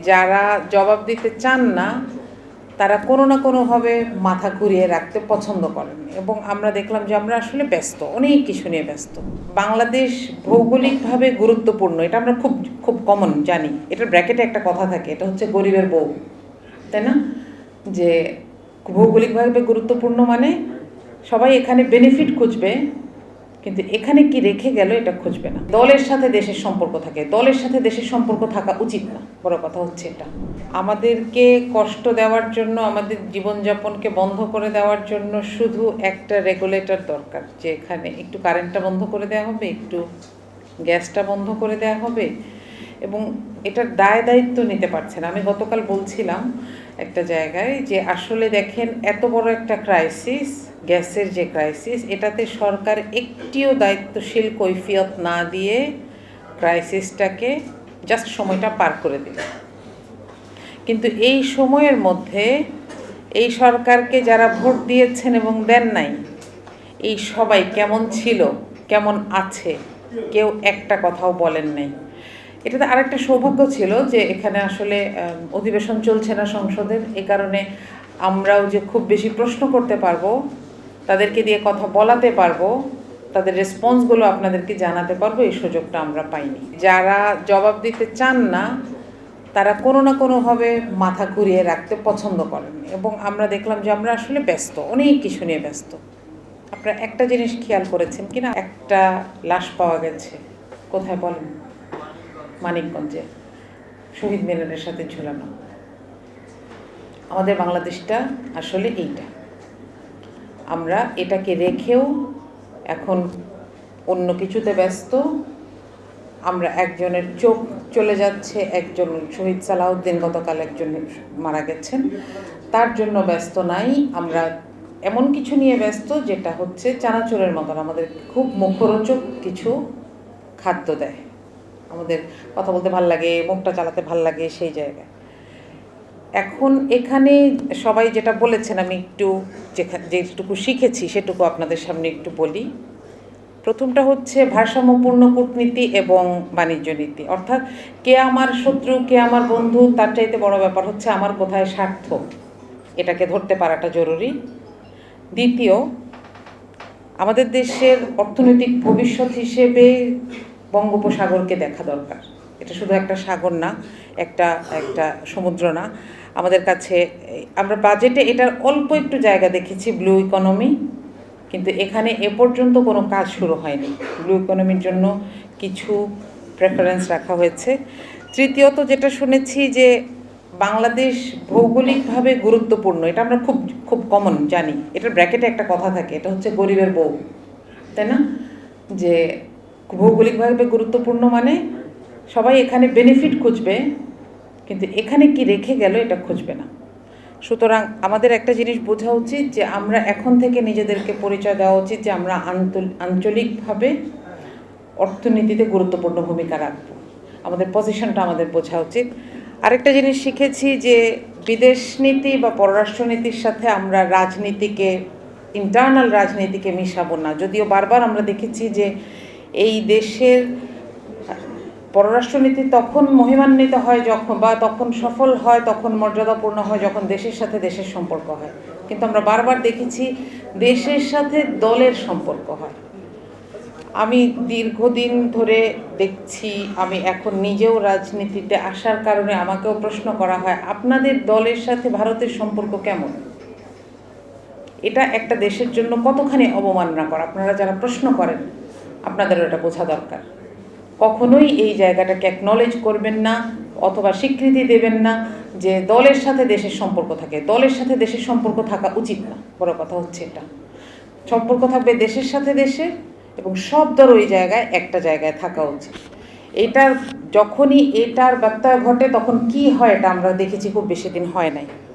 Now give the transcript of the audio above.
যারা জবাব দিতে চান না তারা কোনো না কোনোভাবে মাথা ঘুরিয়ে রাখতে পছন্দ করেন এবং আমরা দেখলাম যে আমরা আসলে ব্যস্ত, অনেক কিছু নিয়ে ব্যস্ত। বাংলাদেশ ভৌগোলিকভাবে গুরুত্বপূর্ণ, এটা আমরা খুব খুব কমন জানি। এটার ব্র্যাকেটে একটা কথা থাকে, এটা হচ্ছে গরিবের বউ, তাই না? যে ভৌগোলিকভাবে গুরুত্বপূর্ণ মানে সবাই এখানে বেনিফিট খুঁজবে, কিন্তু এখানে কি রেখে গেল এটা খুঁজবে না। দলের সাথে দেশের সম্পর্ক থাকে, দলের সাথে দেশের সম্পর্ক থাকা উচিত না, বড় কথা হচ্ছে এটা। আমাদেরকে কষ্ট দেওয়ার জন্য, আমাদের জীবনযাপনকে বন্ধ করে দেওয়ার জন্য শুধু একটা রেগুলেটর দরকার, যে এখানে একটু কারেন্টটা বন্ধ করে দেওয়া হবে, একটু গ্যাসটা বন্ধ করে দেওয়া হবে, এবং এটার দায় দায়িত্ব নিতে পারছে না। আমি গতকাল বলছিলাম একটা জায়গায় যে আসলে দেখেন, এত বড় একটা ক্রাইসিস, গ্যাসের যে ক্রাইসিস, এটাতে সরকার একটিও দায়িত্বশীল কৈফিয়ত না দিয়ে ক্রাইসিসটাকে জাস্ট সময়টা পার করে দিল। কিন্তু এই সময়ের মধ্যে এই সরকারকে যারা ভোট দিয়েছেন এবং দেন নাই, এই সবাই কেমন ছিল, কেমন আছে, কেউ একটা কথাও বলেন নাই। এটাতে আরেকটা সৌভাগ্য ছিল যে এখানে আসলে অধিবেশন চলছে না সংসদের, এ কারণে আমরাও যে খুব বেশি প্রশ্ন করতে পারবো, তাদেরকে দিয়ে কথা বলাতে পারবো, তাদের রেসপন্সগুলো আপনাদেরকে জানাতে পারবো, এই সুযোগটা আমরা পাইনি। যারা জবাব দিতে চান না তারা কোনো না কোনোভাবে মাথা ঘুরিয়ে রাখতে পছন্দ করেন এবং আমরা দেখলাম যে আমরা আসলে ব্যস্ত, অনেক কিছু নিয়ে ব্যস্ত। আপনারা একটা জিনিস খেয়াল করেছেন কিনা, একটা লাশ পাওয়া গেছে, কোথায় বলেন? মানিকগঞ্জে, শহীদ মিনারের সাথে ঝুলানো। আমাদের বাংলাদেশটা আসলে এইটা। আমরা এটাকে রেখেও এখন অন্য কিছুতে ব্যস্ত। আমরা একজনের চোখ চলে যাচ্ছে, একজন শহীদ সালাউদ্দিন গতকাল একজন মারা গেছেন, তার জন্য ব্যস্ত নাই। আমরা এমন কিছু নিয়ে ব্যস্ত যেটা হচ্ছে চানাচুরের মতন আমাদের খুব মুখরোচক কিছু খাদ্য দেয়, আমাদের কথা বলতে ভাল লাগে, মুখটা চালাতে ভাল লাগে, সেই জায়গায়। এখন এখানে সবাই যেটা বলেছেন, আমি একটু যেটুকু শিখেছি সেটুকু আপনাদের সামনে একটু বলি। প্রথমটা হচ্ছে ভারসাম্যপূর্ণ কূটনীতি এবং বাণিজ্য নীতি, অর্থাৎ কে আমার শত্রু, কে আমার বন্ধু, তার চাইতে বড় ব্যাপার হচ্ছে আমার কোথায় স্বার্থ, এটাকে ধরতে পারাটা জরুরি। দ্বিতীয়, আমাদের দেশের অর্থনৈতিক ভবিষ্যৎ হিসেবে বঙ্গোপসাগরকে দেখা দরকার। এটা শুধু একটা সাগর না, একটা একটা সমুদ্র না। আমাদের কাছে আমরা বাজেটে এটার অল্প একটু জায়গা দেখেছি, ব্লু ইকোনমি, কিন্তু এখানে এ পর্যন্ত কোনো কাজ শুরু হয়নি। ব্লু ইকোনমির জন্য কিছু প্রেফারেন্স রাখা হয়েছে। তৃতীয়ত যেটা শুনেছি যে বাংলাদেশ ভৌগোলিকভাবে গুরুত্বপূর্ণ, এটা আমরা খুব খুব কমন জানি। এটার ব্র্যাকেটে একটা কথা থাকে, এটা হচ্ছে গরিবের বউ, তাই না? যে ভৌগোলিকভাবে গুরুত্বপূর্ণ মানে সবাই এখানে বেনিফিট খুঁজবে, কিন্তু এখানে কি রেখে গেল এটা খুঁজবে না। সুতরাং আমাদের একটা জিনিস বোঝা উচিত যে আমরা এখন থেকে নিজেদেরকে পরিচয় দেওয়া উচিত যে আমরা আঞ্চলিকভাবে অর্থনীতিতে গুরুত্বপূর্ণ ভূমিকা রাখবো। আমাদের পজিশনটা আমাদের বোঝা উচিত। আরেকটা জিনিস শিখেছি যে বিদেশ নীতি বা পররাষ্ট্রনীতির সাথে আমরা রাজনীতিকে, ইন্টারনাল রাজনীতিকে মিশাবো না। যদিও বারবার আমরা দেখেছি যে এই দেশের পররাষ্ট্রনীতি তখন মহিমান্বিত হয় যখন, বা তখন সফল হয়, তখন মর্যাদাপূর্ণ হয় যখন দেশের সাথে দেশের সম্পর্ক হয়। কিন্তু আমরা বারবার দেখেছি দেশের সাথে দলের সম্পর্ক হয়। আমি দীর্ঘদিন ধরে দেখছি, আমি এখন নিজেও রাজনীতিতে আসার কারণে আমাকেও প্রশ্ন করা হয়, আপনাদের দলের সাথে ভারতের সম্পর্ক কেমন? এটা একটা দেশের জন্য কতখানি অবমাননা করা। আপনারা যারা প্রশ্ন করেন আপনাদেরও এটা বোঝা দরকার। কখনোই এই জায়গাটাকে অ্যাকনলেজ করবেন না অথবা স্বীকৃতি দেবেন না যে দলের সাথে দেশের সম্পর্ক থাকে। দলের সাথে দেশের সম্পর্ক থাকা উচিত না, বড় কথা হচ্ছে এটা। সম্পর্ক থাকবে দেশের সাথে দেশের, এবং সব দল ওই জায়গায় একটা জায়গায় থাকা উচিত। এটার যখনই এটার ব্যত্যয় ঘটে তখন কি হয় এটা আমরা দেখেছি, খুব বেশি দিন হয় নাই।